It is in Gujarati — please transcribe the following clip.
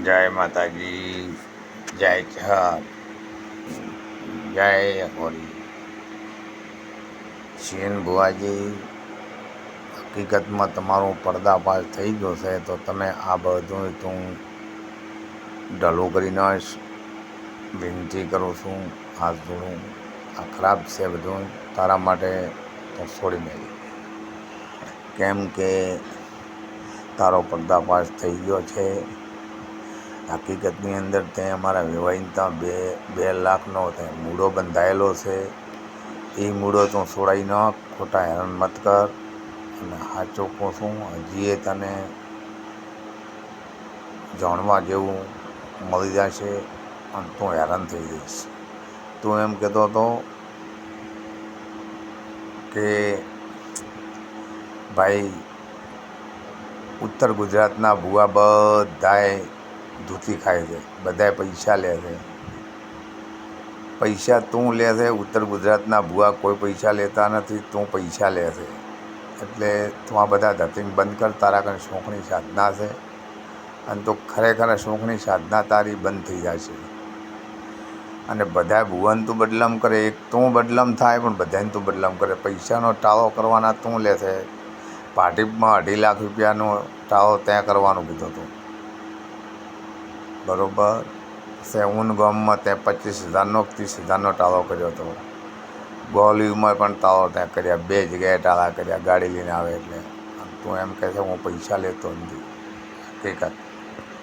જય માતાજી, જય જહર, જય હોરી. શીન ભુવાજી, હકીકતમાં તમારો પર્દાફાશ થઈ ગયો છે તો તમે આ બધું તું ઢલું કરી નાખ. વિનંતી કરું છું, હાથ જોડું. આ ખરાબ છે બધું તારા માટે તો છોડી મેળી, કેમ કે તારો પર્દાફાશ થઈ ગયો છે. હકીકતની અંદર તે અમારા વિવાહિતા 2 લાખનો મૂડો બંધાયેલો છે. એ મૂડો તું છોડાવી નાખ, ખોટા હેરાન મત કર. અને સાચું કહું છું, હજી તને જાણવા જેવું મળી જશે અને તું હેરાન થઈ જઈશ. તું એમ કહેતો હતો કે ભાઈ ઉત્તર ગુજરાતના ભૂવા બધાએ ધૂતી ખાય છે, બધાએ પૈસા લે છે. પૈસા તું લે છે, ઉત્તર ગુજરાતના ભૂવા કોઈ પૈસા લેતા નથી, તું પૈસા લે છે. એટલે તું આ બધા ધતિંગ બંધ કર. તારા કંઈ શોખની સાધના છે અને તો ખરેખર શોખની સાધના તારી બંધ થઈ જશે. અને બધા ભુવન તું બદલામ કરે, એક તું બદલામ થાય પણ બધાને તું બદલામ કરે. પૈસાનો ટાળો કરવાના તું લે છે. પાર્ટીમાં 2.5 લાખ રૂપિયાનો ટાળો ત્યાં કરવાનું કીધું હતું, બરાબર છે. ઊન ગામમાં ત્યાં 25,000નો 30,000નો ટાળો કર્યો હતો. ગોલીમાં પણ ટાળો ત્યાં કર્યા, 2 જગ્યાએ ટાળા કર્યા ગાડી લઈને આવે એટલે. તું એમ કહે છે હું પૈસા લેતો નથી. હકીકત